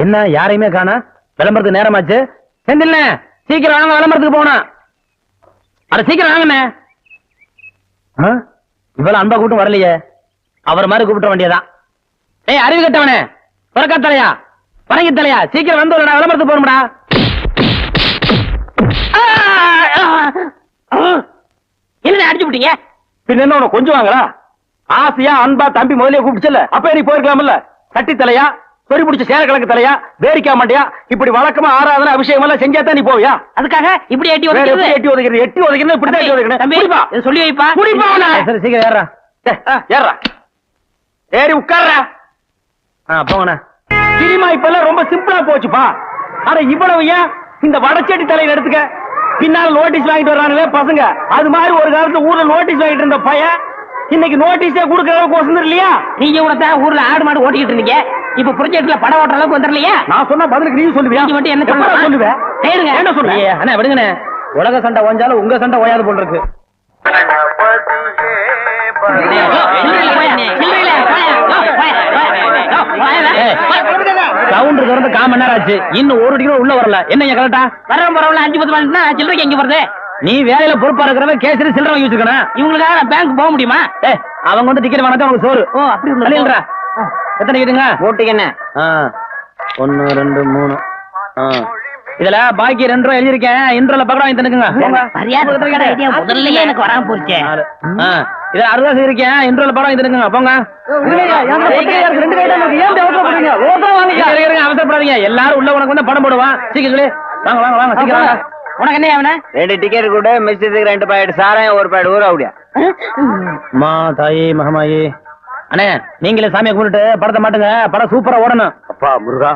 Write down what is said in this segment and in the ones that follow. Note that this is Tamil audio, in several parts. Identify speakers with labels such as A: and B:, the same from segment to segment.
A: என்ன யாரையுமே காணா? விளம்பரத்துக்கு நேரமாச்சு. செந்தில்ல சீக்கிரம் வாங்க, விளம்பரத்துக்கு போகணும். அட சீக்கிரம் வாங்கண்ணே. இவ்வளவு அன்பா கூட்டம் வரலையே, அவர் மாதிரி கூப்பிட்ட வேண்டியதான். ஏய் அறிவு கட்டவனே, புறக்கா தலையா, பறங்கி தலையா, சீக்கிரம் வந்து விளம்பரத்துக்கு போகணும்டா.
B: என்ன அடிச்சு விட்டீங்க?
A: பின்ன என்ன உனக்கு கொஞ்சம் வாங்களா? ஆசையா அன்பா தம்பி முதலே கூப்பிடுச்சல, அப்ப நீ போயிருக்கலாம்ல. கட்டி தலையா, சொறி பிடிச்ச சேரக்கிழக்கு தலையா, வேடிக்கா மாட்டியா, இப்படி வழக்கமா ஆராதனை அபிஷேகம் எல்லாம் செஞ்சாதான் நீ போவியா?
B: அதுக்காக இப்படி எட்டி
A: உதைக்கிறது? எட்டி உதைக்கிறது, எட்டி உதைக்கிறது, இப்படி எட்டி உதைக்கணும்.
B: சொல்லி வைப்பா.
A: சரி சீக்கிரம் ஏறா, ஏறா, ஏறி உட்கார்றா. போங்கண்ணா. சினிமா இப்ப எல்லாம் ரொம்ப சிம்பிளா போச்சுப்பா. ஆனா இவ்வளவு ஏன் இந்த வடச்செட்டி தலையில எடுத்துக்க, பின்னால நோட்டீஸ் வாங்கிட்டு வர்றானுங்களே பசங்க. அது மாதிரி ஒரு காலத்துல ஊர்ல நோட்டீஸ் வாங்கிட்டு இருந்த பையன் இன்னைக்கு நோட்டீஸே கொடுக்கற அளவுக்கு வசந்தர் இல்லையா?
B: நீங்க கூட ஊர்ல ஆடு மாடு ஓட்டிட்டு இருந்தீங்க, இப்ப ப்ராஜெக்ட்ல படம் ஓட்டுற அளவுக்கு வந்துடலையா?
A: நான் சொன்ன பதிலுக்கு நீ சொல்லுவியா?
B: நீங்க மட்டும் என்ன
A: சொல்லுவேன்? என்ன சொல்லுங்க? அண்ணா விடுங்கண்ணே, உலக சண்டை ஓஞ்சாலும் உங்க சண்டை ஓயாது போல் இருக்கு. கவுண்டர் திறந்து 1/4 மணி நேரம் ஆச்சு, இன்னும் ஒரு டிக்கெட் உள்ள வரல. என்ன கரெக்டா?
B: வரவங்க 5-10 மணினா சில்லறைக்கு எங்க வருது?
A: நீ வேலையில பொறுப்பா இருக்கிறவன் கேசரி சில்லறை வாங்கி வச்சிருக்கணும்.
B: இவங்களுக்காக நான் பேங்க் போக முடியுமா?
A: அவங்க வந்து டிக்கெட் வாங்கினா உனக்கு சோறு.
B: ஓ அப்படி
A: இல்லைன்றா? எத்தனை கேட்டுங்க
B: ஓட்டுக்கு? என்ன
A: 1 2 3. இதுல பாக்கி 2 ரூபாய் எழுதிருக்கேன். இன்ட்ரோல பக்கம் வாங்கி தந்துக்குங்க.
B: முதல்ல எனக்கு வராம போச்சு.
A: இதுல 60 ரூபாய் இருக்கேன். இன்ட்ரோல படம் வாங்கி தந்துக்குங்க. போங்க. அவசரப்படாதீங்க, எல்லாரும் உள்ள உனக்கு வந்து படம் போடுவான். சீக்கிரம் சொல்லி வாங்க வாங்க வாங்க சீக்கிரம் வாங்க.
B: உனக்கு என்ன அவன
A: 2 டிக்கெட் கூட மிஸ்ஸுக்கு 2 பாக்கெட் சாராயம் 1 பாக்கெட் ஊற அப்படியா? மா தாயி மகமாயி. அண்ணே நீங்களே சாமியை கும்பிட்டு படத்தை மாட்டுங்க, படம் சூப்பரா ஓடணும். அப்பா முருகா.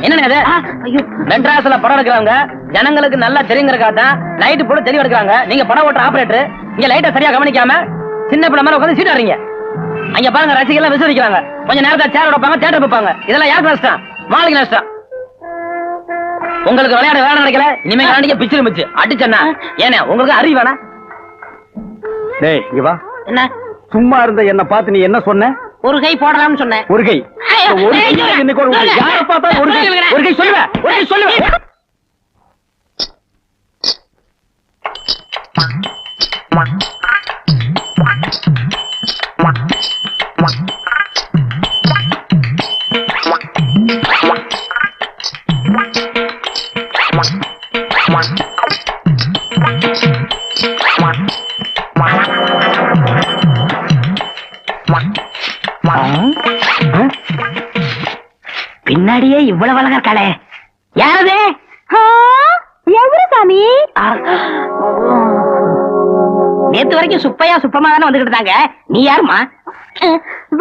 B: என்ன
A: மெட்ராஸ்ல படம் எடுக்கிறவங்க ஜனங்களுக்கு நல்லா தெரியுங்கிறக்காதான் லைட் போட்டு தெளிவு எடுக்கிறாங்க. நீங்க படம் ஓட்டுற ஆபரேட்டர் இங்க லைட்டை சரியா கவனிக்காம சின்ன பிள்ளை மாதிரி உட்காந்து சீட் ஆடுறீங்க. அங்க பாருங்க ரசிகர்கள் விசுவதிக்கிறாங்க, கொஞ்சம் நேரத்தை சேர் வைப்பாங்க, தியேட்டர் வைப்பாங்க. இதெல்லாம் யாருக்கு நஷ்டம்? மாளிகை நஷ்டம். உங்களுக்கு விளையாட வேலை நினைக்கல, இனிமே காணிக்க பிச்சு மிச்சு அடிச்சா ஏன்னா உங்களுக்கு அறிவு வேணா? டேய் இங்க வா.
B: என்ன
A: சும்மா இருந்த என்ன பார்த்து நீ என்ன சொன்ன?
B: ஒரு கை போடலாம்னு சொன்னேன்.
A: ஒரு கை யார பார்த்தா ஒரு கை சொல்லுவேன், ஒரு கை சொல்லுவேன்.
B: பின்னாடியே இவ்வளவு அழகா இருக்காளே, யாரது?
C: எவரு சாமி?
B: நேத்து வரைக்கும் சுப்பையா சுப்பமா தானே வந்துகிட்டு இருந்தாங்க, நீ யாருமா?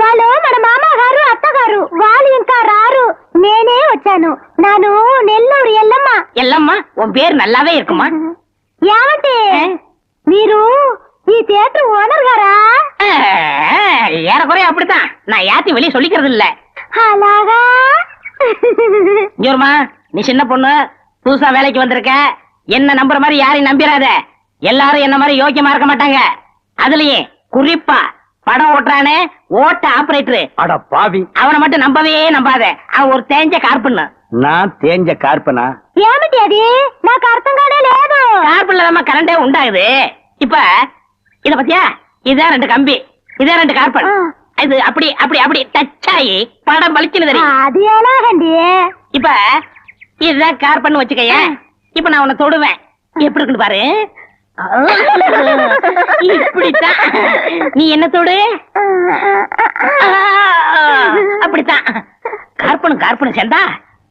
C: వాళ్ళు మన మామగారు అత్తగారు, వాళ్ళు ఇంకా రారు, నేనే వచ్చాను. నాను నెల్లూరు ఎల్లమ్మ.
B: ఎల్లమ్మ உன் பேர் நல்லாவே இருக்குமா?
C: ఏమంటే మీరు ఈ தியேட்டர் ஓனர் గారా?
B: ஏறக்குறைய அப்படித்தான், நான் யாத்தி வெளியே சொல்லிக்கிறது இல்ல.
C: అలాగా?
B: இங்கோருமா, நீ சின்ன பொண்ணு, புதுசா வேலைக்கு வந்திருக்க, என்ன நம்புற மாதிரி யாரையும் நம்பிராத. எல்லாரும் என்ன மாதிரி யோக்கியமா இருக்க மாட்டாங்க. அதுலயே குறிப்பா படம் ஓட்டுறானே ஓட்ட ஆபரேட்டர்,
A: அட பாவி,
B: அவனை மட்டும் நம்பவே நம்பாத. அவன் ஒரு தேஞ்ச கார்பன்.
A: நான் தேஞ்ச கார்பனா?
C: ఏమిటి అది? నాకు అర్థం కానే లేదు.
B: கார்பன்ல தான் கரண்டே உண்டாகுது. இப்ப இத பத்தியா, இதான் 2 கம்பி, இதான் 2 கார்பன். இது அப்படி அப்படி அப்படி டச் ஆகி படம் பளிச்சுன்னு தெரியும்.
C: అది ఎలాగండి?
B: இப்ப இதுதான் கார்பன் வச்சுக்கைய. இப்ப நான் உன்னை தொடுவேன், எப்படி இருக்குன்னு பாரு. இப்படித்தான் நீ என்ன தொடு, அப்படித்தான். கார்பனும் கார்பனும் சேர்ந்தா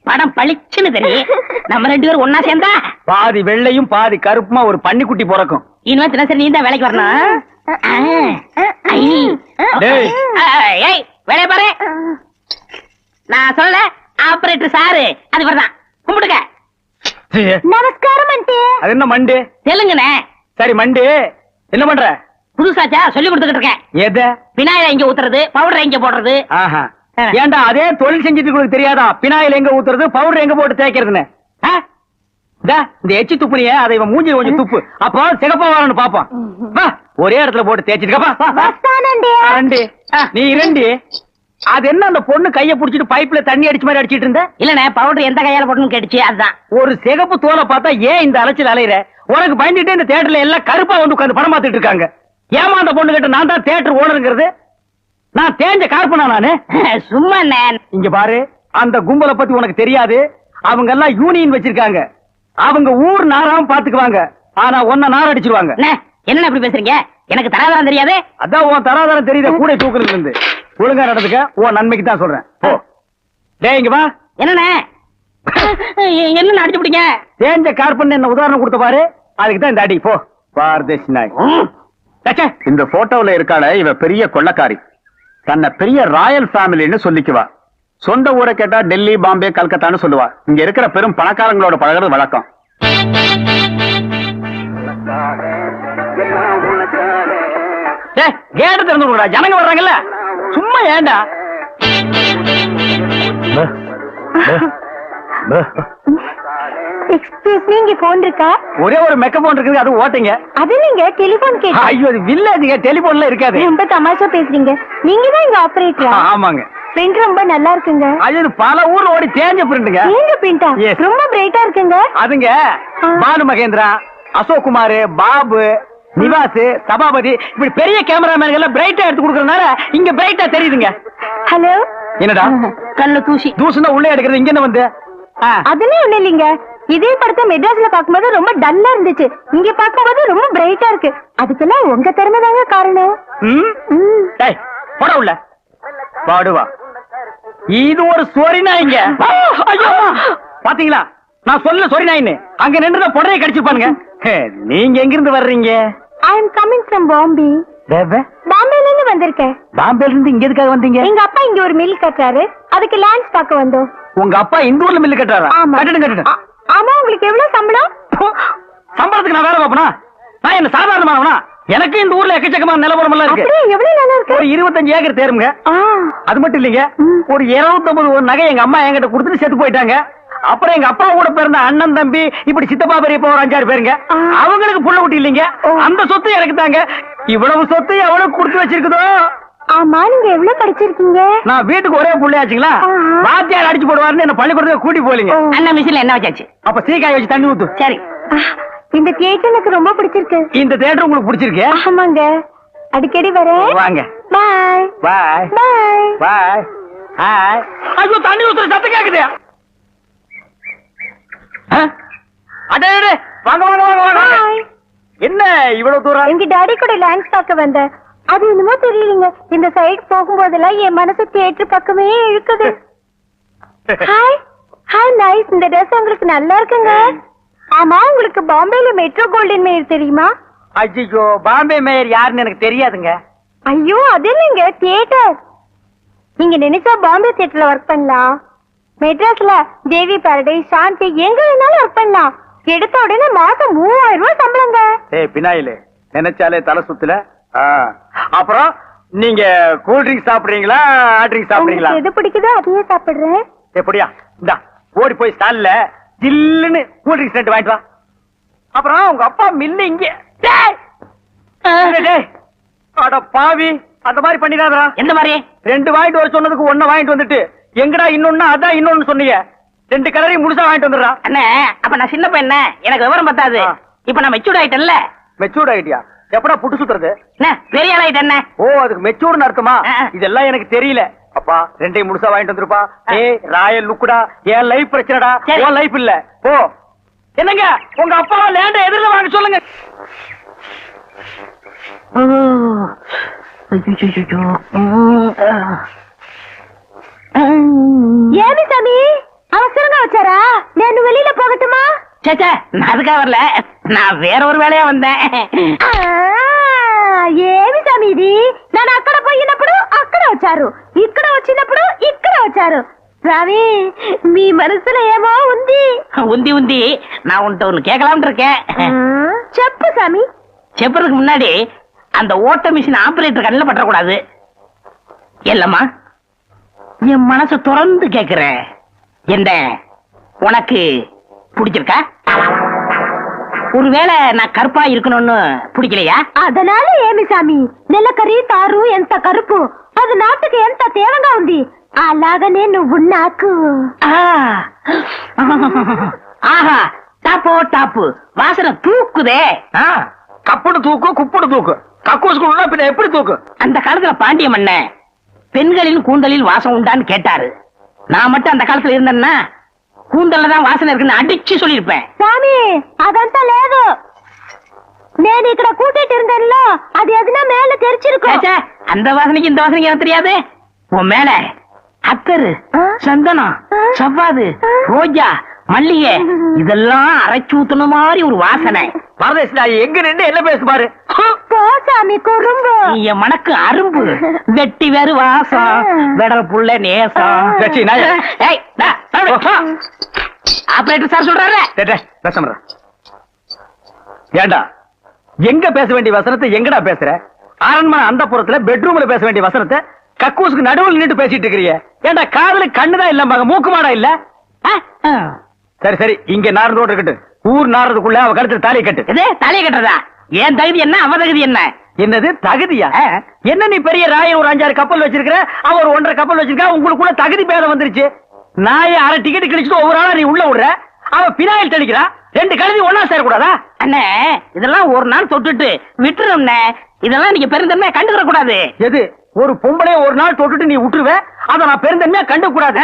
B: படம் பளிச்சுன்னு தெரியும். நம்ம 2 பேரும் ஒன்னா சேர்ந்தா
A: பாதி வெள்ளையும் பாதி கருப்புமா ஒரு பன்னிக்குட்டி பிறக்கும்.
B: இனிமே தினசரி நீ தான் வேலைக்கு வரணும். வேலைய பாரு. நான் சொல்ல ஆபரேட்டர் சாரு, அது வரதான் கும்பிடுங்க.
C: நமஸ்காரம் ஆண்டி.
A: அது என்ன மண்டு?
B: தெலுங்குனே.
A: சரி மண்டு, என்ன பண்ற?
B: புதுசாச்சா சொல்லி கொடுத்துக்கிட்டு இருக்கேன்.
A: எது?
B: விநாயகர் எங்க ஊத்துறது, பவுடர் எங்க போடுறது.
A: ஏண்டா அதே தொழில் செஞ்சுட்டு உங்களுக்கு தெரியாதா? பினாயில் எங்க ஊத்துறது, பவுடர் எங்க போட்டு தேய்க்கிறதுன்னு? இந்த எச்சி துப்புனிய அதை இவன் மூஞ்சி கொஞ்சம் துப்பு அப்போ சிகப்பா வரணும்னு பாப்பான் வா, ஒரே இடத்துல போட்டு தேய்ச்சிட்டு நீ இரண்டி அது என்ன அந்த பொண்ணு கைய புடிச்சிட்டு பைப்ல தண்ணி அடிச்ச மாதிரி அடிச்சிட்டு இருந்த
B: இல்லண்ணே பவுடர் எந்த கையால போட்டுன்னு கேட்டுச்சு அதுதான்.
A: ஒரு சிகப்பு தோலை பார்த்தா ஏன் இந்த அலைச்சல் அலையிற உனக்கு பயந்துட்டு இந்த தியேட்டர்ல எல்லாம் கருப்பா வந்து உட்கார்ந்து படம் பார்த்துட்டு இருக்காங்க. ஏமா அந்த பொண்ணு கிட்ட நான் தான் தியேட்டர் ஓனருங்கிறது நான் தேஞ்ச கார்பனா நானு
B: சும்மா
A: இங்க பாரு அந்த கும்பலை பத்தி உனக்கு தெரியாது. அவங்க எல்லாம் யூனியன் வச்சிருக்காங்க. அவங்க ஊர் நாராம பாத்துக்குவாங்க. ஆனா ஒன்ன நார் அடிச்சிருவாங்க.
B: என்ன இப்படி பேசுறீங்க? எனக்கு தராதரம் தெரியாது.
A: அதான் உன் தராதரம் தெரியுத கூட தூக்குறதுல இருந்து ஒழுங்கா நடந்துக்க. உன் நன்மைக்கு தான் சொல்றேன். ஓ டேய் இங்க வா.
B: என்னண்ணே என்ன அடிச்சு பிடிங்க?
A: தேஞ்ச கார்பன் என்ன உதாரணம் கொடுத்த பாரு. அதுக்கு தான் இந்த அடி. போ பாரதேசி நாய். இந்த போட்டோல இருக்காள இவ பெரிய கொள்ளக்காரி. தன்னை பெரிய ராயல் ஃபேமிலின்னு சொல்லிக்குவா. சொந்த ஊரை கேட்டா டெல்லி பாம்பே கல்கத்தான்னு சொல்லுவா. இங்க இருக்கிற பெரும் பணக்காரங்களோட பழகிறது வழக்கம். கேட்டு திறந்து விடுறா, ஜனங்க வர்றாங்கல்ல. சும்மா ஏண்டா
C: எக்ஸ்கியூஸ் மீ, இங்க போன் இருக்கா?
A: ஒரே ஒரு மெக்க போன் இருக்குது, அது ஓட்டுங்க.
C: அது நீங்க டெலிபோன் கேட்டு.
A: ஐயோ அது வில்லேஜுங்க, டெலிபோன்ல இருக்காது.
C: ரொம்ப தமாஷா பேசுறீங்க. நீங்க தான் இங்க ஆபரேட்டரா?
A: ஆமாங்க.
C: பிரிண்ட் ரொம்ப நல்லா இருக்குங்க.
A: அது பல ஊர்ல ஓடி தேஞ்ச பிரிண்ட்ங்க.
C: தேஞ்ச பிரிண்டா? ரொம்ப பிரைட்டா இருக்குங்க.
A: அதுங்க பாலு மகேந்திரா, அசோக் குமார், பாபு, நிவாஸ், சபாபதி இப்படி பெரிய கேமராமேன்கள் எல்லாம் பிரைட்டா எடுத்து கொடுக்கறதுனால இங்க பிரைட்டா தெரியுதுங்க.
C: ஹலோ
A: என்னடா
B: கல்ல தூசி
A: தூசுனா உள்ளே எடுக்கிறது இங்க என்ன வந்து?
C: அதெல்லாம் ஒண்ணு இல்லைங்க. இதே படத்தை மெட்ராஸ்ல பாக்கும்போது ரொம்ப டல்லா இருந்துச்சு. இங்க பாக்கும்போது ரொம்ப பிரைட்டா இருக்கு. அதுக்கெல்லாம் உங்க திறமை தாங்க காரணம்.
A: டேய் போட உள்ள பாடுவா. இது ஒரு சொரி நாய்ங்க. ஐயோ பாத்தீங்களா நான் சொல்ல சொரி நாயின்னு. அங்க நின்று புடவை கடிச்சுப்பானுங்க. நீங்க எங்க இருந்து வர்றீங்க?
C: ஐ அம் கமிங் ஃப்ரம் பாம்பே. பாம்பேல இருந்து வந்திருக்கேன்.
A: பாம்பேல இருந்து இங்க எதுக்காக வந்தீங்க?
C: எங்க அப்பா இங்க ஒரு மில் கட்டுறாரு, அதுக்கு லேண்ட்ஸ் பார்க்க வந்தோம்.
A: உங்க அப்பா இந்த ஊர்ல மில் கட்டுறாரா? கட்டுங்க.
C: ஆமா, உங்களுக்கு எவ்வளவு சம்பளம்?
A: சம்பளத்துக்கு நான் வேலை பார்ப்பனா? நான் என்ன சாதாரணமானவனா? எனக்கு இந்த ஊர்ல எக்கச்சக்கமான நிலவரம் எல்லாம் இருக்கு.
C: எவ்வளவு நல்லா இருக்கு?
A: ஒரு 25 ஏக்கர் தேருங்க. அது மட்டும் இல்லைங்க, ஒரு 250 நகை எங்க அம்மா என்கிட்ட கொடுத்துட்டு செத்து போயிட்டாங்க. அப்புறம் எங்க அப்பா கூட பிறந்த அண்ணன் தம்பி இப்படி சித்தப்பா பெரியப்பா ஒரு 5-6 பேருங்க. அவங்களுக்கு புள்ள குட்டி இல்லைங்க. அந்த சொத்து எனக்கு தாங்க. இவ்வளவு சொத்து எவ்வளவு கொடுத்து வச்சிருக்குதோ.
C: ஆமா, நீங்க எவ்வளவு படிச்சிருக்கீங்க?
A: நான் வீட்டுக்கு ஒரே புள்ளையாச்சுங்களா, வாத்தியார் அடிச்சு போடுவாருன்னு என்ன பள்ளிக்கூடத்துக்கு கூட்டி போலீங்க.
B: அண்ணன் மிஷின்ல என்ன வச்சாச்சு?
A: அப்ப சீக்காய் வச்சு தண்ணி ஊத்து.
B: சரி.
C: இந்த தியேட்டர் எனக்கு ரொம்ப பிடிச்சிருக்கு.
A: இந்த தியேட்டர் உங்களுக்கு பிடிச்சிருக்கு?
C: ஆமாங்க, அடிக்கடி வரேன்.
A: வாங்க.
C: பாய்
A: பாய்
C: பாய்
A: பாய். ஹாய். ஐயோ தண்ணி ஊத்துற சத்தம் கேக்குது. அடே வாங்க வாங்க வாங்க வாங்க. என்ன இவ்வளவு தூரம்?
C: எங்க டாடி கூட லேண்ட்ஸ் பார்க்க வந்தேன். அது என்னமோ தெரியலீங்க, இந்த சைடு போகும்போதெல்லாம் என் மனசு தியேட்டர் பக்கமே இழுக்குது. Hi hi nice. இந்த ட்ரெஸ் உங்களுக்கு நல்லா இருக்குங்க. ஆமா, உங்களுக்கு பாம்பேல மெட்ரோ கோல்டன் மேயர் தெரியுமா?
A: ஐயோ பாம்பே மேயர் யாருன்னு எனக்கு தெரியாதுங்க.
C: ஐயோ அது இல்லைங்க, தியேட்டர். நீங்க நினைச்சா பாம்பே தியேட்டர்ல ஒர்க் பண்ணலாம். மெட்ராஸ்ல தேவி பாரடைஸ், சாந்தி எங்க வேணாலும் ஒர்க் பண்ணலாம். எடுத்த உடனே மாசம் 3000 ரூபாய் சம்பளங்க.
A: ஏய் பினாயிலே, நினைச்சாலே தலை சுத்துல. அப்புறம் நீங்க கூல் ட்ரிங்க் சாப்பிடுறீங்களா, ஹாட் ட்ரிங்க் சாப்பிடுறீங்களா?
C: எது பிடிக்குதோ அதையே சாப்பிடுறேன்.
A: எப்படியா இந்தா ஓடி போய் ஸ்டால்ல ஜில்லுன்னு கூல் ட்ரிங்க்ஸ் 2 வாங்கிட்டு வா. அப்புறம் உங்க அப்பா மில்லு இங்க. அட பாவி, அந்த மாதிரி பண்ணிடாதடா.
B: எந்த மாதிரி?
A: 2 வாங்கிட்டு வர சொன்னதுக்கு 1 வாங்கிட்டு வந்துட்டு எங்கடா இன்னொன்னு அதான் இன்னொன்னு சொன்னீங்க. 2 கலரையும் முழுசா வாங்கிட்டு வந்துடுறா.
B: அண்ணே அப்ப நான் சின்ன பையன், எனக்கு விவரம் பத்தாது. இப்ப நான் மெச்சூர்ட் ஆயிட்டேன்ல.
A: மெச்சூர்ட் ஆயிட்டியா? எப்படா புட்டு சுத்துறது?
B: பெரிய ஆள் ஆயிட்டேன்.
A: ஓ அதுக்கு மெச்சூர்னு அர்த்தமா? இதெல்லாம் எனக்கு தெரியல. அப்பா 2 முழுசா வாங்கிட்டு வந்துருப்பா. ஏய் ராயல் லுக்குடா. என் லைஃப் பிரச்சனைடா, உன் லைஃப் இல்ல. போ. என்னங்க உங்க அப்பா லேண்ட எதிரில வாங்க சொல்லுங்க.
C: ஏமி சாமி அவசரமா வச்சாரா? நான் வெளியில போகட்டுமா?
B: சேச்சே நான் அதுக்காக வரல, நான் வேற ஒரு வேலையா வந்தேன்.
C: ఏమి సమీది నేను అక్కడ పోయినప్పుడు అక్కడ వచ్చారు, ఇక్కడ వచ్చినప్పుడు ఇక్కడ వచ్చారు. స్వామి మీ మనసులో ఏమో ఉంది.
B: உந்தி உந்தி நான் உன்கிட்ட ஒண்ணு கேட்கலாம்னு இருக்கேன்.
C: చెప్పు சாமி.
B: செப்புறதுக்கு முன்னாடி அந்த ஓட்ட மிஷின் ஆபரேட்டர் கண்ணில் பற்றக்கூடாது. இல்லம்மா என் மனசு திறந்து கேக்குறேன், என்ன உனக்கு பிடிச்சிருக்கா? ஒருவேளை நான் கருப்பா இருக்கணும்னு பிடிக்கலையா?
C: ಅದನಾಲ ఏమి సామి నెలకరి తారు ఎంత కరుపు అది నాటుకు ఎంత తేవంగా ఉంది అలాగనే నువ్వు నాకు
B: ஆஹா, டாப்போ டாப்பு, வாசனை தூக்குதே.
A: கப்புடு தூக்கு குப்புடு தூக்கு கக்கூசுக்குள்ள பின்ன எப்படி தூக்கு?
B: அந்த காலத்துல பாண்டிய மன்னன் பெண்களின் கூந்தலில் வாசம் உண்டான்னு கேட்டாரு. நான் மட்டும் அந்த காலத்துல இருந்தேன்னா கூந்தல்ல தான் வாசனை இருக்குன்னு அடிச்சு சொல்லிருப்பேன்.
C: సామి అదంతా లేదు నేను ఇక్కడ కూటిట్టిருந்தேன்ல அது எதுனா மேல தெரிச்சிருக்கும்.
B: ச்சே, அந்த வாசனைக்கு இந்த வாசனைக்கு எனக்கு தெரியாது. உன் மேல அத்தரு, சந்தனம், சவ்வாது, ரோஜா, மல்லிகை இதெல்லாம் அரைச்சு ஊத்துன மாதிரி ஒரு வாசனை.
A: பரதேசி நாய் எங்க நின்று என்ன பேசு பாரு.
C: போ சாமி குறும்பு.
B: நீ என் மனக்கு அரும்பு, வெட்டி வேறு வாசம், வெடல் புள்ள நேசம்.
A: கட்சி நாய்.
B: ஏய், ஆபரேட்டர் சார் சொல்றாரு.
A: பேச ஏண்டா எங்க பேச வேண்டிய வசனத்தை எங்கடா பேசுற? அரண்மனை அந்த புறத்துல பெட்ரூம்ல பேச வேண்டிய வசனத்தை கக்கூசுக்கு நடுவில் நின்று பேசிட்டு இருக்கிறீங்க. ஏண்டா காதுல கண்ணுதான் இல்ல, மூக்கு மாடா இல்ல? சரி சரி, இங்க நார்ந்தோடு இருக்கட்டும். ஊர் நார்றதுக்குள்ள அவ கழுத்துல தாலியை கட்டு.
B: இது தலையை கட்டுறதா? ஏன் தகுதி என்ன, அவ தகுதி என்ன?
A: என்னது தகுதியா? என்ன நீ பெரிய ராயன் ஒரு 5-6 கப்பல் வச்சிருக்கிற, அவ ஒரு 1.5 கப்பல் வச்சிருக்கா, உங்களுக்குள்ள தகுதி பேதம் வந்துருச்சு. நாயை அரை டிக்கெட் கிழிச்சிட்டு ஒவ்வொரு ஆளா நீ உள்ள விடுற, அவ பினாயில் தெளிக்கிறா. 2 கழுதி ஒன்னா சேரக்கூடாதா?
B: அண்ணே, இதெல்லாம் ஒரு நாள் தொட்டுட்டு விட்டுரும். இதெல்லாம் நீங்க பெருந்தன்மையா கண்டுக்கிற கூடாது.
A: எது ஒரு பொம்பளைய ஒரு நாள் தொட்டுட்டு நீ விட்டுருவ, அத நான் பெருந்தன்மையா கண்டு கூடாது.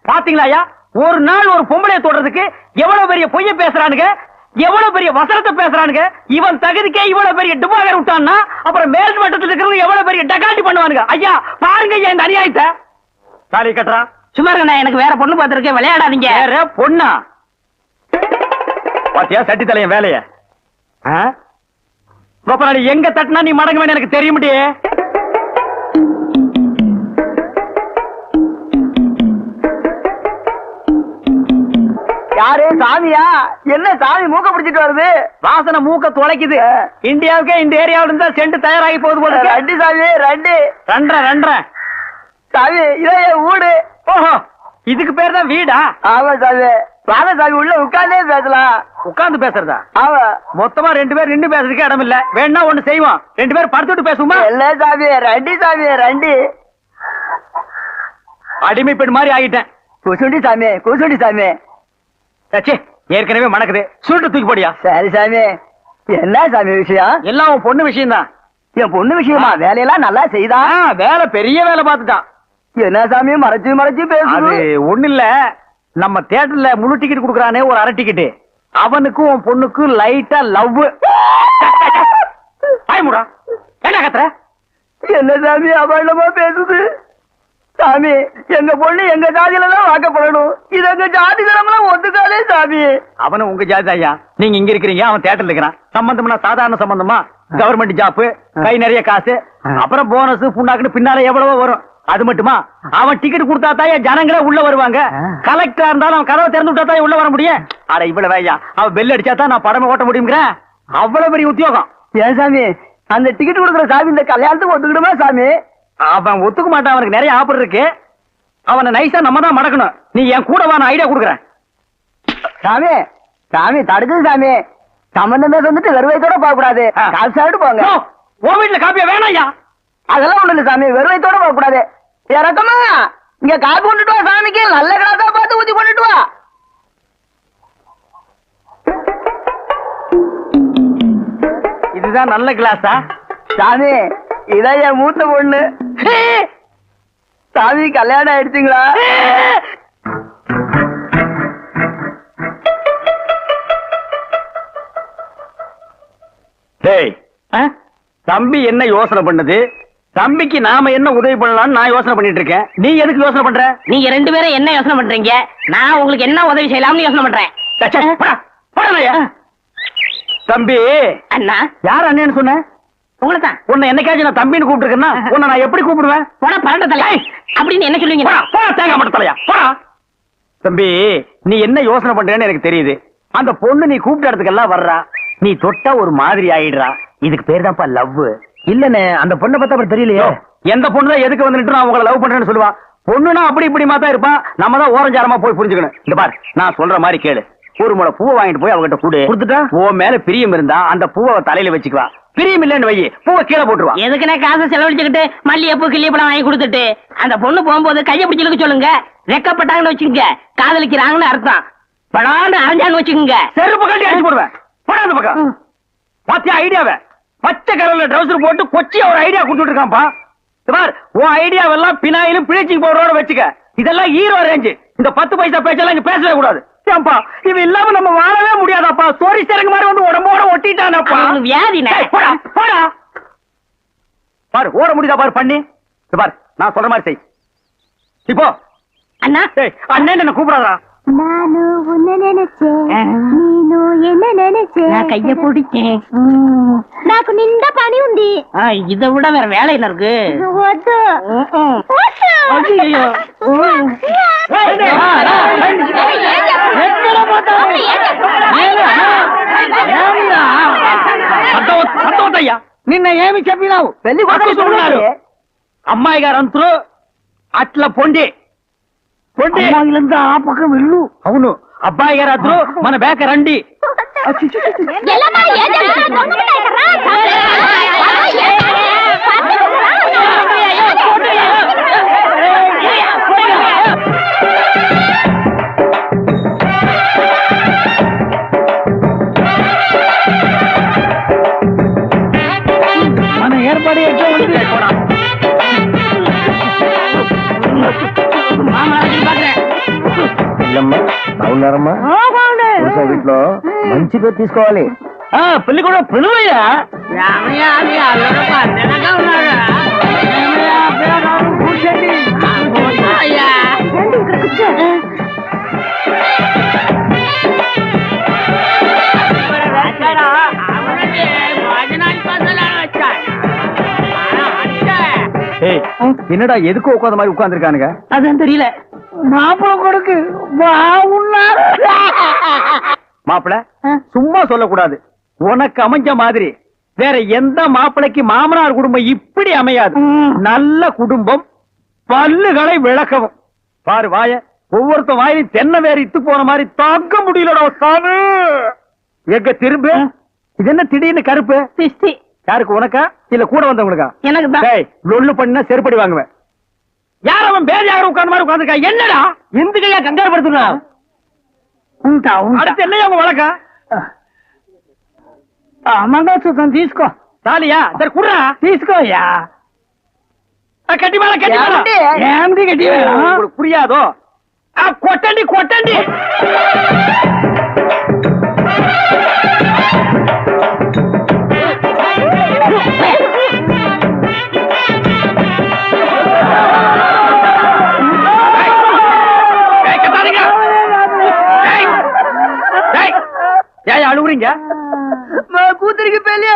A: பாத்தீங்களா, ஒரு நாள் ஒரு பொம்பளைய தொடுறதுக்கு எவ்வளவு பெரிய பொய்ய பேசுறானுங்க, எவ்வளவு பெரிய வசனத்தை பேசுறானுங்க. இவன் தகுதிக்கே இவ்வளவு பெரிய டிபாகர் விட்டான்னா அப்புறம் மேல் மட்டத்தில் இருக்கிறது எவ்வளவு பெரிய டகாட்டி பண்ணுவானுங்க. ஐயா பாருங்க ஐயா இந்த அநியாயத்தை. தாலி கட்டுறா.
B: சும்மா இருங்கண்ணே, எனக்கு வேற பொண்ணு பார்த்திருக்கேன், விளையாடாதீங்க.
A: வேற பொண்ணா? பாத்தியா சட்டி தலையன் வேலைய? கோபநாடி எங்க தட்டினா நீ மடங்க வேணும் எனக்கு தெரிய முடியே. யாரு சாமியா? என்ன சாமி மூக்க பிடிச்சிட்டு வருது? வாசனை மூக்க துளைக்குது. இந்தியாவுக்கே இந்த ஏரியாவில இருந்தா சென்ட் தயாராகி போகுது போல. ரெண்டு சாமி, ரெண்டரை சாமி, இதே வீடு. ஓஹோ, இதுக்கு பேர் தான் வீடா? ஆமா சாமி. வாங்க சாமி, உள்ள உட்கார்ந்தே பேசலாம். உட்கார்ந்து பேசுறதா? ஆமா. மொத்தமா 2 பேர் நின்று பேசுறதுக்கு இடம் இல்ல. வேணா ஒண்ணு செய்வோம், 2 பேர் படுத்துட்டு பேசுவோமா? இல்ல சாமி, ரெண்டு அடிமை பெண் மாதிரி ஆகிட்டேன். குசுண்டி சாமி. ஏற்கனவே மணக்குது, சுருட்டு தூக்கி போடியா. சரி சாமி. என்ன சாமி விஷயம்? எல்லாம் உன் பொண்ணு விஷயம் தான். என் பொண்ணு விஷயமா? வேலையெல்லாம் நல்லா செய்தா? வேலை பெரிய வேலை பார்த்துட்டான். என்ன சாமி மறைச்சு பேசுது? ஒண்ணு இல்ல, நம்ம தியேட்டர்ல முழு டிக்கெட் குடுக்கறானே ஒரு அரை டிக்கெட், அவனுக்கும் உன் பொண்ணுக்கும் லைட்டா லவ். பயமுடா, என்ன கத்துற? என்ன சாமி அபாண்டமா பேசுது? சாமி, எங்க பொண்ணு எங்க ஜாதியில தான் வாக்கப்படணும். இது எங்க ஜாதி தரம்லாம் ஒத்துக்காதே சாமி. அவனு உங்க ஜாதி ஐயா, நீங்க இங்க இருக்கிறீங்க, அவன் தியேட்டர்ல இருக்கிறான். சம்பந்தம்னா சாதாரண சம்பந்தமா? கவர்மெண்ட் ஜாப், கை நிறைய காசு, அப்புறம் போனஸ் புண்ணாக்குன்னு பின்னால எவ்வளவோ வரும். அது மட்டுமா, அவன் டிக்கெட் கொடுத்தா தான் ஜனங்களே உள்ள வருவாங்க. கலெக்டரா இருந்தாலும் அவன் கதவை திறந்து விட்டா தான் உள்ள வர முடியும். அட இவ்வளவு ஐயா, அவன் பெல் அடிச்சா தான் நான் படமே ஓட்ட முடியுங்கிற அவ்வளவு பெரிய உத்தியோகம். ஏன் சாமி, அந்த டிக்கெட் கொடுக்குற சாமி இந்த கல்யாணத்துக்கு ஒத்துக்கிடுமா சாமி? அவன் ஒத்துக்க மாட்டான், அவனுக்கு நிறைய ஆஃபர் இருக்கு. அவனை நைஸா நம்ம தான் மடக்கணும். நீ என் கூட வா, நான் ஐடியா கொடுக்குறேன். சாமி தடுக்குது சாமி. சம்பந்தமே வந்துட்டு வெறுவைத்தோட போக கூடாது, காசு சாப்பிட்டு போங்க. உன் வீட்டுல காப்பியா வேணாம் ஐயா? அதெல்லாம் ஒண்ணு இல்ல சாமி, வெறுவைத்தோட போக கூடாது. இறக்கமா இங்க காப்பி கொண்டுட்டு வா சாமிக்கு, நல்ல கிளாஸா பார்த்து ஊத்தி கொண்டுட்டு வா. இதுதான் நல்ல கிளாஸா? சாமி, இதான் என் மூத்த பொண்ணு. சாமி கல்யாணம் ஆயிடுச்சுங்களா? தம்பி என்ன யோசனை பண்ணது? தம்பிக்கு நாம என்ன உதவி பண்ணலாம்னு நான் யோசனை பண்ணிட்டு இருக்கேன். நீ எதுக்கு யோசனை பண்ற?
B: நீங்க 2 பேரும் என்ன யோசனை பண்றீங்க? நான் உங்களுக்கு என்ன உதவி செய்யலாம்னு யோசனை பண்றேன்.
A: தம்பி.
B: அண்ணா?
A: யார் அண்ணன்னு சொன்ன?
B: உங்களை தான்.
A: உன்னை என்னைக்காச்சும் நான் தம்பின்னு கூப்பிட்டுருக்கேன்னா உன்னை நான் எப்படி கூப்பிடுவேன்?
B: போடா பரண்ட தலை அப்படின்னு என்ன சொல்லுவீங்க?
A: போடா தேங்காய் மட்டும் தலையா போடா. தம்பி, நீ என்ன யோசனை பண்றேன்னு எனக்கு தெரியுது. அந்த பொண்ணு நீ கூப்பிட்ட இடத்துக்கெல்லாம் வர்றா, நீ தொட்டா ஒரு மாதிரி ஆயிடுறா. இதுக்கு பேர் தான்ப்பா லவ். இல்லன்னு அந்த பொண்ணை பார்த்தா அப்புறம் தெரியலையோ. எந்த பொண்ணு தான் எதுக்கு வந்துட்டு நான் உங்களை லவ் பண்றேன்னு சொல்லுவா? பொண்ணுனா அப்படி இப்படி மாத்தா இருப்பான். நம்ம தான் ஓரஞ்சாரமா போய் புரிஞ்சுக்கணும். இந்த பாரு, நான் சொல்ற மாதிரி கேளு. ஒரு முளை பூவை வாங்கிட்டு போய் அவகிட்ட கொடு. கொடுத்துட்டா உன் மேல பிரியம் இருந்தா அந்த பூவை அவ தலையில வச்சுக்குவா. பிரியம் இல்லன்னு வை, பூவை கீழே போட்டுருவா.
B: எதுக்குன்னா காசை செலவழிச்சுக்கிட்டு மல்லிகைப்பூ கிள்ளிப்பழம் வாங்கி கொடுத்துட்டு அந்த பொண்ணு போகும்போது கையை பிடிச்சிருக்க சொல்லுங்க. வெக்கப்பட்டாங்கன்னு வச்சுக்கோங்க, காதலிக்கிறாங்கன்னு அர்த்தம். படான்னு அரைஞ்சான்னு வச்சுக்கோங்க,
A: செருப்பு கட்டி அடிச்சு போடுவேன். போடா அந்த பக்கம். பாத்தியா ஐடியாவை? பச்சை கலர்ல ட்ரவுசர் போட்டு கொச்சியா ஒரு ஐடியா கொடுத்துட்டு இருக்கான்ப்பா. பார், உன் ஐடியாவெல்லாம் பினாயிலும் பிளீச்சிங் பவுடரோட வச்சுக்க. இதெல்லாம் ஹீரோ ரேஞ்சு. இந்த 10 பைசா பேச்செல்லாம் இங்க பேசவே கூடாது. ஏன்பா இது இல்லாம நம்ம வாழவே முடியாதாப்பா. சோரி சரக்கு மாதிரி வந்து உடம்போட ஒட்டிட்டானப்பா.
B: அவனுக்கு வியாதினே.
A: போடா போடா. பாரு ஓட முடியுதா பாரு பண்ணி. பாரு நான் சொல்ற மாதிரி செய். இப்போ
B: அண்ணா
A: அண்ணன் என்ன கூப்பிடாதா?
C: நானு உன்ன நினைச்சேன், நீனு என்ன நினைச்சேன்.
B: நான் கைய பிடிச்சேன்.
C: నాకు నిండా పని ఉంది.
B: இதை விட வேற வேலை என்ன இருக்கு?
C: వద్దు. వద్దు.
B: ஐயோ.
A: అర్థమవుతయ్యా నిన్న ఏమి చెప్పినావు? పెళ్లి కొడుకున్నారు అమ్మాయి గారు అంతరు అట్లా పొండి పొండి ఆ పక్కం వెళ్ళు. అవును అబ్బాయి గారు అద్దరు మన బేక రండి.
C: ఎల్లమ్మా ఏదైనా దొంగముండాయి కర్రా.
A: మన ఏర్పడి ఎట్లా ఉంది? బాగున్నారమ్మా? వీటిలో మంచి పేరు తీసుకోవాలి. పెళ్లి కూడా పిలువయ్యా. என்னடா எதுக்கு உட்காந்த மாதிரி உட்கார்ந்துருக்கானுங்க?
B: அதான் தெரியல.
A: மாப்பிள கொடுக்கு பாவுன்னாரு. மாப்பிள சும்மா சொல்லக்கூடாது. உனக்கு அமைஞ்ச மாதிரி வேற எந்த மாப்பிளைக்கு மாமனார் குடும்பம் இப்படி அமையாது. நல்ல குடும்பம், பல்லுகளை விளக்கவும். பாரு வாய, ஒவ்வொருத்த வாயிலும் தென்னை வேற இத்து போன மாதிரி தாக்க முடியலடா சாமி. எங்க திரும்ப இது என்ன திடீர்னு கருப்பு?
B: சிஸ்டி.
A: யாருக்கு, உனக்கா இல்ல கூட வந்தவங்களுக்கா?
B: எனக்கு தான்.
A: லொல்லு பண்ணா செருப்படி வாங்குவேன். யார் அவன் பேதியாக உட்கார்ந்த மாதிரி உட்கார்ந்துருக்கா? என்னடா இந்த கையா கங்காரு படுத்துனா? அடுத்து என்னையா உங்க வழக்கா? మంగళసూత్రం తీసుకో. తాలియా సరే కుర్రా తీసుకోయా. కట్టి మేళ కట్టి ఏమిటి కట్టి పురియాదో కొట్టండి కొట్టండి. அழுகுறீங்க? கூத்துருக்கு பெரிய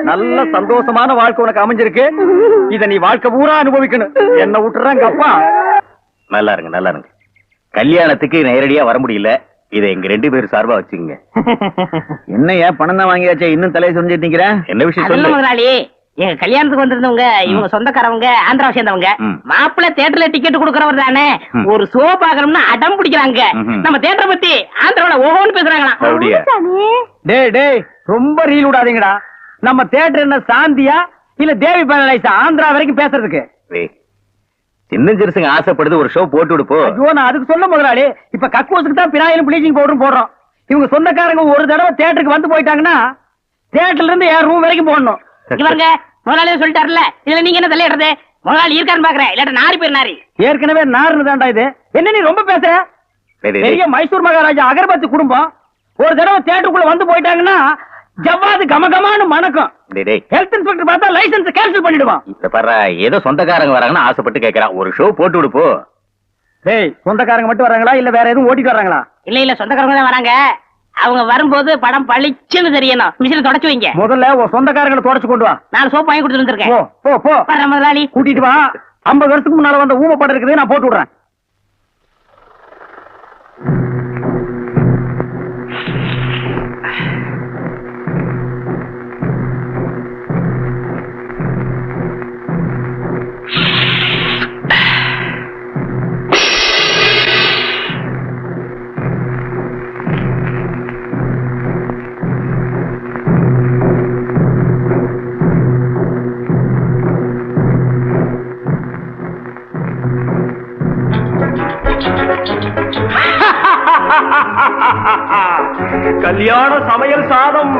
A: நல்ல சந்தோஷமான வாழ்க்கை உனக்கு அமைஞ்சிருக்கு. இத நீ வாழ்க்கை பூரா அனுபவிக்கணும். என்ன விட்டுறாங்க அப்பா.
D: நல்லா இருங்க நல்லா இருங்க. கல்யாணத்துக்கு நேரடியா வர முடியல, இதை எங்க 2 பேரும் சார்பா வச்சுக்கங்க.
A: என்னையா பணம் தான் வாங்கியாச்சே இன்னும் தலையை சொல்லிட்டு நிக்கிறேன்?
D: என்ன விஷயம்
B: அதெல்லாம்
D: சொல்லு.
B: முதலாளி, எங்க கல்யாணத்துக்கு வந்திருந்தவங்க இவங்க சொந்தக்காரவங்க, ஆந்திராவை சேர்ந்தவங்க. மாப்பிள்ளை தியேட்டர்ல டிக்கெட் கொடுக்கறவர் தானே, ஒரு ஷோ பாக்கணும்னு அடம் பிடிக்கிறாங்க. நம்ம தியேட்டரை பத்தி ஆந்திராவில ஓஹோன்னு பேசுறாங்களாம்.
D: அப்படியா?
A: டேய் ரொம்ப ரீல் விடாதீங்கடா. நம்ம தியேட்டர் என்ன சாந்தியா இல்ல தேவி பேரலைஸா ஆந்திரா வரைக்கும் பேசுறதுக்கு?
D: சின்ன சிறுசுங்க ஆசைப்படுது, ஒரு ஷோ போட்டு விடுப்போ.
A: ஐயோ நான் அதுக்கு சொல்ல முதலாளி, இப்ப கக்கூசுக்கு தான் பினாயிலும் ப்ளீச்சிங் பவுடரும் போடுறோம். இவங்க சொந்தக்காரங்க ஒரு தடவை தியேட்டருக்கு வந்து போயிட்டாங்கன்னா தியேட்டர்ல இருந்து என் ரூம் வரைக்கும் போடணும்.
B: இவங்க முதலாளியே சொல்லிட்டாருல, இதுல நீங்க என்ன தலையிடுறது? முதலாளி இருக்கான்னு பாக்குறேன், இல்லாட்ட நாரி பேர் நாரி.
A: ஏற்கனவே நார்னு தான்டா இது. என்ன நீ ரொம்ப பேசுற? பெரிய மைசூர் மகாராஜா அகர்பத்தி குடும்பம் ஒரு தடவை தியேட்டருக்குள்ள வந்து போயிட்டாங்கன்னா ஜவ்வாது கமகமானு மணக்கும். ஹெல்த் இன்ஸ்பெக்டர் பார்த்தா லைசென்ஸ் கேன்சல் பண்ணிடுவான்.
D: இப்ப பாரு, ஏதோ சொந்தக்காரங்க வராங்கன்னு ஆசைப்பட்டு கேக்குறான், ஒரு ஷோ போட்டு விடுப்போ.
A: டேய் சொந்தக்காரங்க மட்டும் வராங்களா இல்ல வேற எதுவும் ஓட்டிட்டு வராங்களா?
B: இல்ல சொந்தக்காரங்க தான் வராங்க. அவங்க வரும்போது படம் பளிச்சுன்னு தெரியணும். மிஷினை தொடச்சு வைங்க.
A: முதல்ல உன் சொந்தக்காரங்களை தொடச்சு கொண்டு வா.
B: 4 சோப்பு வாங்கி கொடுத்துட்டு வந்திருக்கேன்.
A: போ
B: வர முதலாளி.
A: கூட்டிட்டு வா. 50 வருஷத்துக்கு முன்னால வந்த ஊமை படம் இருக்குது, நான் போட்டு விடுறேன். கல்யாண சமையல் சாதம்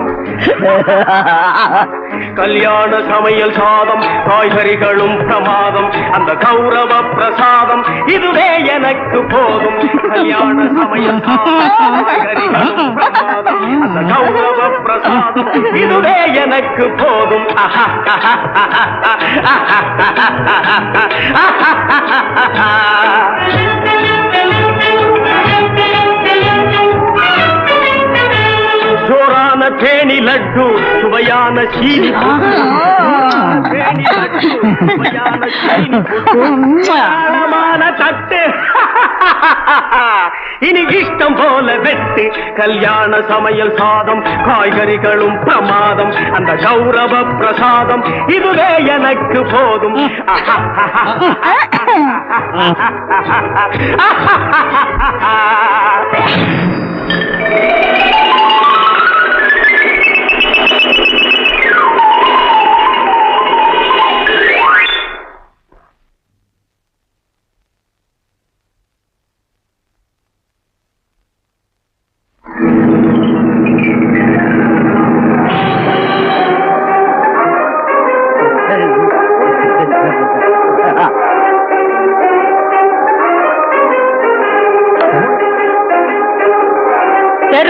A: கல்யாண சமையல் சாதம் காய்கறிகளும் பிரமாதம் அந்த கௌரவ பிரசாதம் இதுவே எனக்கு போதும் கல்யாண சமையல் சாதம் காய்கறிகளும் பிரமாதம் அந்த கௌரவ பிரசாதம் இதுவே எனக்கு போதும் ஜோரான தேனி லட்டு சுவையான சீனி சுவையான தட்டு இனி இஷ்டம் போல வெட்டு கல்யாண சமையல் சாதம் காய்கறிகளும் பிரமாதம் அந்த கௌரவ பிரசாதம் இதுவே எனக்கு போதும்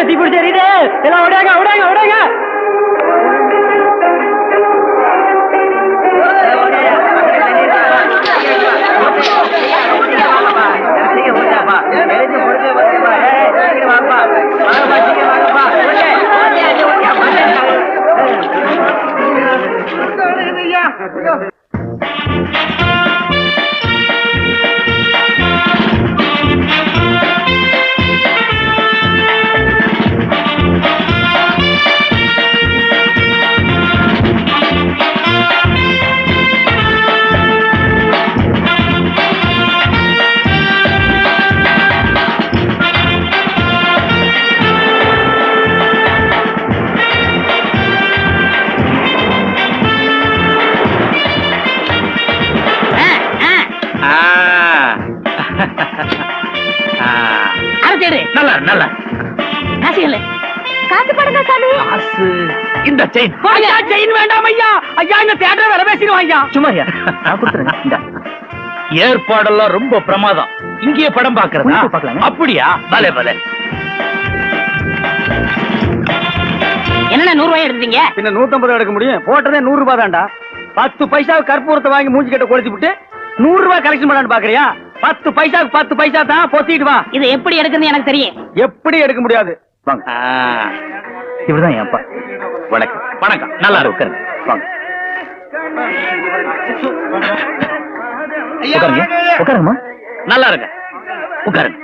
A: தீப்பிடி தெரியுது எல்லாம் விடாங்க விடாங்க விடாங்க நல்லா நல்லா
C: காசு படுங்க சாமி.
A: காசு இந்த செயின் ஐயா செயின் வேண்டாம் ஐயா ஐயா இந்த தியேட்டர் வேற பேசிடுவோம் ஐயா சும்மா ஐயா நான் கொடுத்துறேன் ஏற்பாடெல்லாம் ரொம்ப பிரமாதம் இங்கேயே படம் பாக்குறதா பார்க்கலாம் அப்படியா பலே பலே
B: என்ன 100 ரூபாய் எடுத்தீங்க
A: பின்ன 150 எடுக்க முடியும் போட்டதே 100 ரூபாய் தான்டா 10 பைசாவுக்கு கற்பூரத்தை வாங்கி மூஞ்சி கட்ட கொளுத்தி விட்டு 100 ரூபாய் கலெக்ஷன் பண்ணான்னு பாக்குறியா 10 பைசாவுக்கு 10 பைசா தான் பொத்திட்டு வா
B: இது எப்படி எடுக்குன்னு எனக்கு தெரியும்
A: எப்படி எடுக்க முடியாது வாங்க இவர்தான் என் அப்பா வணக்கம் வணக்கம் நல்லா இருக்கு வாங்க உட்காருங்க உட்காருங்கம்மா நல்லா இருக்க உட்காருங்க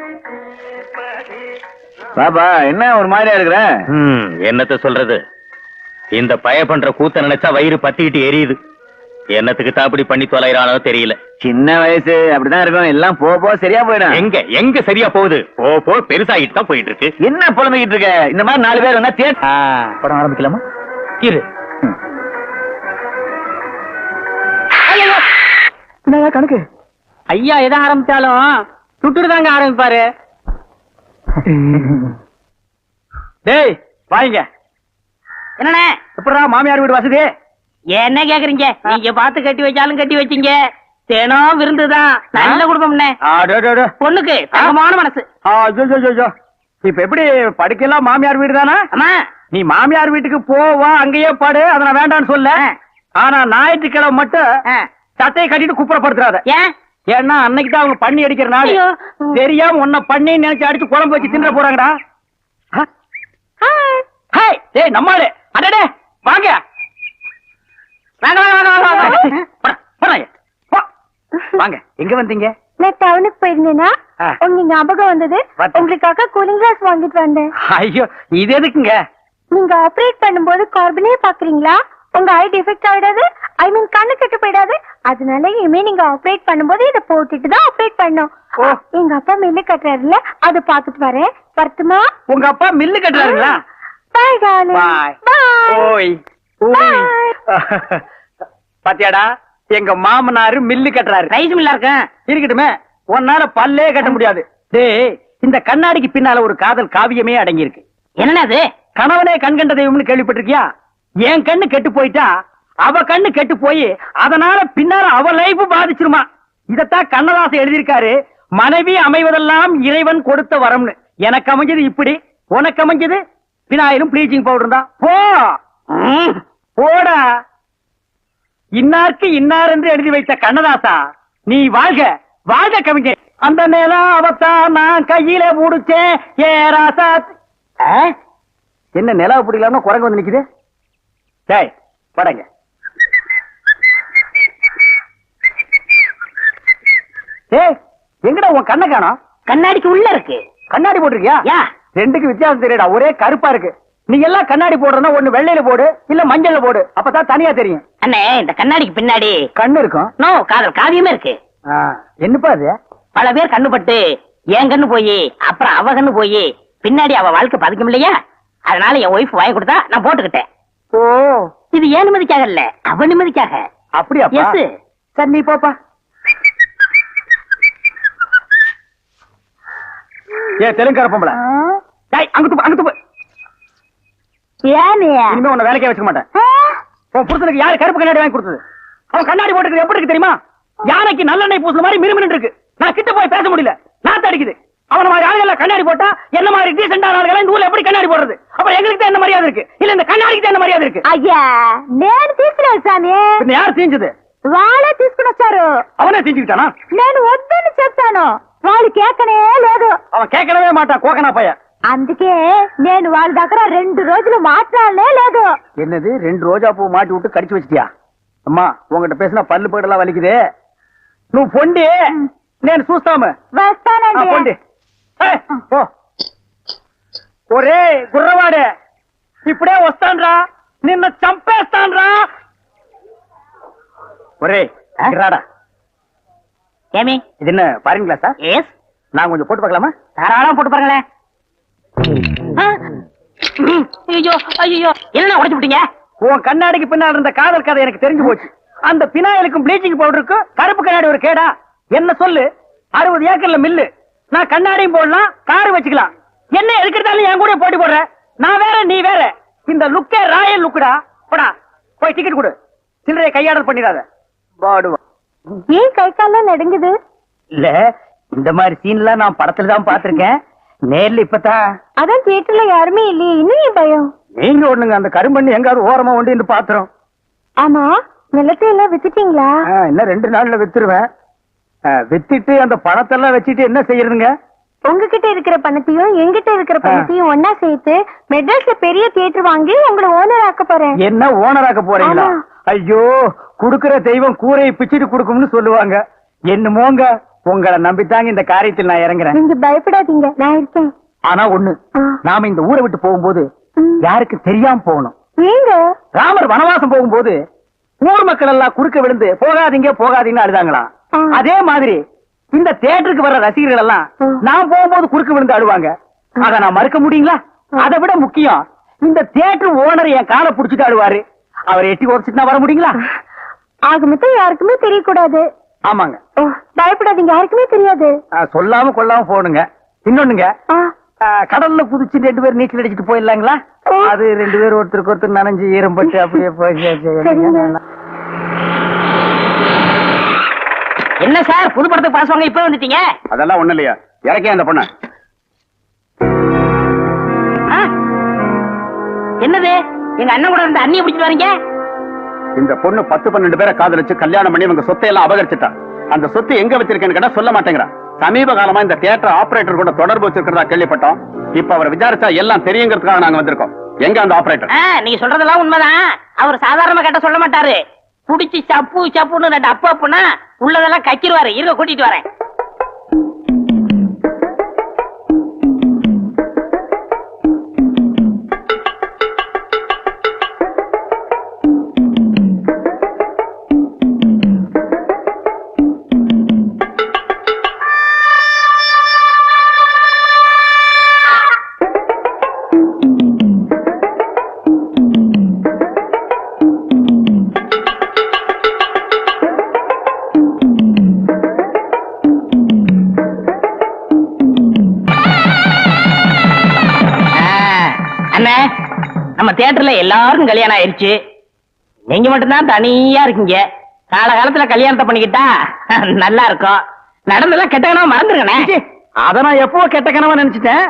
D: பாப்பா என்ன ஒரு மாதிரியா இருக்கிற என்னத்த சொல்றது இந்த பய பண்ற கூத்த நினைச்சா வயிறு பத்திக்கிட்டு எரியுது என்னத்துக்கு தாப்படி பண்ணி தொலைறானோ தெரியல சின்ன வயசு அப்படிதான் இருக்கும் எல்லாம் போ சரியா போயிடும் எங்க சரியா போகுது போ பெருசாகிட்டு தான் போயிட்டு இருக்கு என்ன புலம்பிக்கிட்டு இருக்க இந்த மாதிரி 4 பேர் வந்தா படம் ஆரம்பிக்கலாமா இரு
A: கணக்கு
B: ஐயா எதை ஆரம்பிச்சாலும் சுட்டுட்டு தாங்க ஆரம்பிப்பாரு
A: டேய் வாங்க
B: என்னண்ணே
A: எப்படா மாமியார் வீடு வசதி
B: என்ன கேக்குறீங்க நீங்க பார்த்து கட்டி வச்சாலும் கட்டி வச்சீங்க தினம் விருந்துதான் நல்ல குடும்பம்னே பொண்ணுக்கு தங்கமான மனசு
A: இப்ப எப்படி படுக்கலாம் மாமியார் வீடு தானா
B: அம்மா
A: நீ மாமியார் வீட்டுக்கு போவா அங்கேயே பாடு அத நான் வேண்டாம்னு சொல்ல ஆனா ஞாயிற்றுக்கிழமை மட்டும் சட்டையை கட்டிட்டு குப்புறப்படுத்துறாத
B: ஏன்
A: ஏன்னா அன்னைக்கு தான் அவங்க பண்ணி அடிக்கிற நாள்
B: ஐயோ.
A: தெரியாம உன்னை பண்ணி நினைச்சு அடிச்சு குழம்பு வச்சு தின்ற போறாங்கடா ஹாய் டேய் நம்மாளே அடடே வாங்க
B: வாங்க வாங்க வாங்க வாங்க
A: வாங்க எங்க வந்தீங்க
C: நான் டவுனுக்கு போயிருந்தேன்னா உங்க ஞாபகம் வந்தது உங்களுக்காக கூலிங் கிளாஸ் வாங்கிட்டு வந்தேன்.
A: ஐயோ இது எதுக்குங்க
C: நீங்க ஆபரேட் பண்ணும்போது கார்பனே பாக்குறீங்களா உங்க ஐ டிஃபெக்ட் ஆயிடாது ஐ மீன் கண்ணு கெட்டு போயிடாது அதனால இனிமே நீங்க ஆபரேட் பண்ணும்போது இதை போட்டுட்டு தான் ஆபரேட் பண்ணும். எங்க அப்பா மில்லு கட்டுறாருல அதை பாத்துட்டு வரேன் வரட்டுமா?
A: உங்க அப்பா மில்லு கட்டுறாருங்களா?
C: பாய் டார்லிங் பாய்.
A: ஓய் பாத்தியாடா எங்க மாமனாரு மில்லு கட்டுறாரு.
B: ரைஸ் மில்லா இருக்கேன்
A: இருக்கட்டுமே உன்னால பல்லே கட்ட முடியாது. டேய் இந்த கண்ணாடிக்கு பின்னால ஒரு காதல் காவியமே அடங்கி இருக்கு.
B: என்னன்னா அது
A: கணவனே கண் கண்ட தெய்வம்னு கேள்விப்பட்டிருக்கியா? என் கண்ணு கெட்டு போயிட்டா அவ கண்ணு கெட்டு போய் அதனால பின்னால அவ லைஃப் பாதிச்சிருமா. இதத்தான் கண்ணதாசன் எழுதியிருக்காரு, மனைவி அமைவதெல்லாம் இறைவன் கொடுத்த வரம்னு. எனக்கு அமைஞ்சது இப்படி, உனக்கு அமைஞ்சது பினாயிலும் ப்ளீச்சிங் பவுடர் தான். போ போடா. இன்னாருக்கு இன்னார் என்று எழுதி வைத்த கண்ணதாசா, நீ வாழ்க வாழ்க கவிஞர். அந்த நேரம் அவத்தான் நான் கையில முடிச்சேன் ஏ ராசா. என்ன நிலவு பிடிக்கலாம்னு குரங்கு வந்து நிக்குது. டேய் படங்க. ஏய் எங்கடா உன் கண்ணை காணோம்?
B: கண்ணாடிக்கு உள்ள இருக்கு.
A: கண்ணாடி போட்டிருக்கியா?
B: யா,
A: ரெண்டுக்கு வித்தியாசம் தெரியடா, ஒரே கருப்பா இருக்கு. நீ எல்லாம் கண்ணாடி போடுறனா ஒண்ணு வெள்ளையில போடு, இல்ல மஞ்சள்ல போடு, அப்பதான் தனியா தெரியும்.
B: அண்ணே இந்த கண்ணாடிக்கு பின்னாடி
A: கண்ணு இருக்கும்.
B: நோ காதல் காவியமே இருக்கு.
A: என்னப்பா அது?
B: பல பேர் கண்ணு பட்டு என் கண்ணு போய் அப்புறம் அவ கண்ணு போய் பின்னாடி அவ வாழ்க்கை பதிக்கும் இல்லையா, அதனால என் ஒய்ஃப் வாங்கி கொடுத்தா நான் போட்டுக்கிட்டேன்.
A: ஓ,
B: இது ஏன் நிம்மதிக்காக இல்ல, அவ நிம்மதிக்காக.
A: அப்படியா?
B: எஸ்.
A: சரி நீ போப்பா. ஏ தெலுங்கார பொம்பளை, டேய் அங்க துப்பு, அங்க துப்பு.
C: ஏன்
A: இனிமே உன்னை வேலைக்கே வச்சுக்க மாட்டேன். உன் புருஷனுக்கு யாரு கருப்பு கண்ணாடி வாங்கி கொடுத்தது? அவன் கண்ணாடி போட்டுக்கிறது எப்படி இருக்கு தெரியுமா? யானைக்கு நல்லெண்ணெய் பூசுற மாதிரி மினுமினு இருக்கு. நான் கிட்ட போய் பேச முடியல, நாத்து அடிக்குது. அவன மாதிரி ஆளுகள் கண்ணாடி போட்டா என்ன மாதிரி டீசென்டான ஆளுகளை இந்த ஊர்ல எப்படி கண்ணாடி போடுறது? அப்ப எங்களுக்கு தான் என்ன மரியாதை இருக்கு, இல்ல இந்த கண்ணாடிக்கு தான் என்ன மரியாதை இருக்கு?
C: అయ్యా నేను తీసుకున్నాను స్వామి.
A: பின்ன யார் தீஞ்சது?
C: వాళ్ళే తీసుకునొచ్చారు.
A: அவனே தீஞ்சுக்கிட்டானா?
C: నేను వద్దని చెప్పాను, వాళ్ళు కేకనే లేదు.
A: அவன் கேட்கவே மாட்டான், கோகனா பைய.
C: అందుకే నేను వాళ్ళ దగ్గర 2 రోజులు మాట్లాడలే లేదు.
A: என்னது 2 ரோஜா பூ மாட்டி விட்டு கடிச்சு வச்சிட்டியா? அம்மா உங்ககிட்ட பேசினா பல்லு போடலாம் வலிக்குது. నువ్వు పొండి, నేను చూస్తాము.
C: వస్తానండి.
A: పొండి. పో. ఒరే గుర్రవాడే, ఇప్పుడే వస్తాన్రా, నిన్ను చంపేస్తాన్రా. ఒరే రాడా.
B: ஏமி
A: இது என்ன பாருங்க கிளாஸா?
B: எஸ்.
A: நான் கொஞ்சம் போட்டு பார்க்கலாமா?
B: தாராளமா போட்டு பாருங்களேன். ஐயோ ஐயோ என்ன உடைச்சு விட்டீங்க?
A: உன் கண்ணாடிக்கு பின்னால் இருந்த காதல் கதை எனக்கு தெரிஞ்சு போச்சு. அந்த பினாயிலுக்கும் ப்ளீச்சிங் பவுடருக்கும் கருப்பு கண்ணாடி ஒரு கேடா? என்ன சொல்லு, 60 ஏக்கர்ல மில்லு. நான் கண்ணாடியும் போடலாம், காரு வச்சுக்கலாம். என்ன எதுக்கிறதாலும் என் கூட போட்டி போடுற? நான் வேற நீ வேற. இந்த லுக்கே ராயல் லுக்குடா. போடா போய் டிக்கெட் கொடு, சில்லறையை கையாடல் பண்ணிடாத. பாடுவா.
C: ஏன் கை கால்லாம் நடுங்குது?
A: இல்ல இந்த மாதிரி சீன்லாம் நான் படத்துல தான் பாத்திருக்கேன், நேர்ல இப்பதான்.
C: அதான் தியேட்டர்ல யாருமே இல்லையே, இன்னும் ஏன் பயம்?
A: நீங்க ஒண்ணுங்க, அந்த கரும்பண்ணி எங்காவது ஓரமா ஒண்டி இந்த பாத்திரம்.
C: ஆமா, நிலத்தை எல்லாம் வித்துட்டீங்களா?
A: இன்னும் 2 நாள்ல வித்துருவேன். வித்துட்டு அந்த பணத்தெல்லாம் வச்சுட்டு என்ன செய்யறதுங்க?
C: உங்ககிட்ட இருக்கிற பணத்தையும் எங்கிட்ட இருக்கிற பணத்தையும் ஒன்னா சேர்த்து மெட்ராஸ்ல பெரிய தியேட்டர் வாங்கி உங்களை ஓனர் ஆக்க போறேன்.
A: என்ன ஓனராக்க போறீங்களா?
C: ஆமா.
A: ஐயோ, குடுக்கிற தெய்வம் கூரையை பிச்சுட்டு கொடுக்கும்னு சொல்லுவாங்க. என்னமோங்க, உங்களை நம்பித்தாங்க இந்த காரியத்தில் நான் இறங்குறேன்.
C: நீங்க பயப்படாதீங்க, நான் இருக்கேன்.
A: ஆனா ஒண்ணு, நாம இந்த ஊரை விட்டு போகும்போது யாருக்கு தெரியாம போகணும்.
C: ஏங்க?
A: ராமர் வனவாசம் போகும்போது ஊர் மக்கள் எல்லாம் குறுக்க விழுந்து போகாதீங்க போகாதீங்கன்னு அழுதாங்களாம். அதே மாதிரி இந்த தியேட்டருக்கு வர்ற ரசிகர்கள் எல்லாம் நான் போகும்போது குறுக்க விழுந்து அழுவாங்க. அத நான் மறுக்க முடியுங்களா? அதை விட முக்கியம், இந்த தியேட்டர் ஓனர் என் காலை புடிச்சிட்டு அழுவாரு. அவர் எட்டி உதச்சிட்டு நான் வர முடியுங்களா?
C: ஆக மொத்தம் யாருக்குமே தெரியக்கூடாது.
A: ஆமாங்க.
C: பயப்படாதீங்க, யாருக்குமே தெரியாது.
A: சொல்லாம கொள்ளாம போகணுங்க. இன்னொன்னுங்க, கடல்ல குதிச்சு 2 பேர் நீச்சல் அடிச்சுட்டு போயிடலாங்களா? அது 2 பேர் ஒருத்தருக்கு ஒருத்தர் நனைஞ்சு ஈரம்பட்டு அப்படியே போய்.
B: என்ன சார் புது படத்துக்கு பாசுவாங்க, இப்ப வந்துட்டீங்க?
D: அதெல்லாம் ஒண்ணு இல்லையா, இறக்கே அந்த பொண்ண.
B: என்னது எங்க அண்ணன் கூட இருந்த அண்ணியை பிடிச்சிட்டு வரீங்க?
D: இந்த பொண்ணு 10-12 பேரை காதலிச்சு கல்யாணம் பண்ணி இவங்க சொத்தை எல்லாம் அபகரிச்சுட்டா. அந்த சொத்து எங்க வச்சிருக்கேன்னு கேட்டா சொல்ல மாட்டேங்கிறா. சமீப காலமா இந்த தியேட்டர் ஆபரேட்டர் கூட தொடர்பு வச்சிருக்கிறதா கேள்விப்பட்டோம். இப்ப அவரை விசாரிச்சா எல்லாம் தெரியுங்கிறதுக்காக நாங்க வந்திருக்கோம். எங்க அந்த ஆபரேட்டர்?
B: நீங்க சொல்றதெல்லாம் உண்மைதான். அவர் சாதாரணமா கேட்ட சொல்ல மாட்டாரு. புடிச்சு சப்பு சப்புன்னு 2 அப்பா அப்புன்னா உள்ளதெல்லாம் கக்கிடுவாரு. இருக்க கூட்டிட்டு வரேன். நம்ம தியேட்டர்ல எல்லாருக்கும் கல்யாணம் ஆயிருச்சு, நீங்க மட்டும்தான் தனியா இருக்கீங்க. காலகாலத்துல கல்யாணத்தை பண்ணிக்கிட்டா நல்லா இருக்கும். நடந்தெல்லாம் கெட்ட கனவா மறந்துருக்கனே.
A: அத நான் எப்போ கெட்ட கனவா நினைச்சிட்டேன்.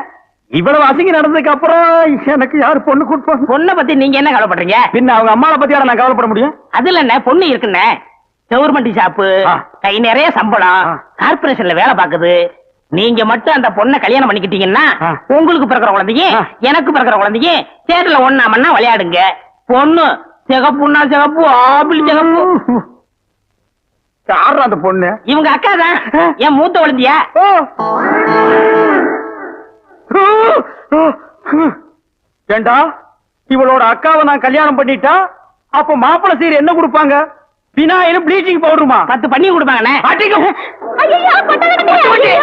A: இவ்வளவு அசிங்க நடந்ததுக்கு அப்புறம் எனக்கு யாரு பொண்ணு கொடுப்பாங்க?
B: பொண்ணை பத்தி நீங்க என்ன கவலைப்படுறீங்க?
A: பின்ன அவங்க அம்மாவை பத்தி யார நான் கவலைப்பட முடியும்?
B: அதுல என்ன பொண்ணு இருக்குன்னு, கவர்மெண்ட் ஷாப்பு,
A: ஆ.
B: கை நிறைய சம்பளம்,
A: ஆ.
B: கார்பரேஷன்ல வேலை பாக்குது. நீங்க மட்டும் அந்த பொண்ணை கல்யாணம் பண்ணிக்கிட்டீங்கன்னா
A: ஆ.
B: உங்களுக்கு பிறக்கிற குழந்தையும்
A: ஆ.
B: எனக்கு பிறக்கிற குழந்தையும் தேட்டர்ல ஒண்ணாமன்னா விளையாடுங்க. பொண்ணு சிகப்புன்னா சிகப்பு, ஆப்பிள் சிகப்பு.
A: யாரா அந்த பொண்ணு?
B: இவங்க அக்கா தான், என் மூத்த குழந்தையா.
A: ஏண்டா, இவளோட அக்காவை நான் கல்யாணம் பண்ணிட்டா அப்ப மாப்பிள்ளை சீர் என்ன கொடுப்பாங்க? பினாயிலும் ப்ளீச்சிங் பவுடருமா?
B: 10 பண்ணி கொடுப்பாங்கண்ணே.
C: ஐயோ, கொட்டாதீங்க. ஐயோ,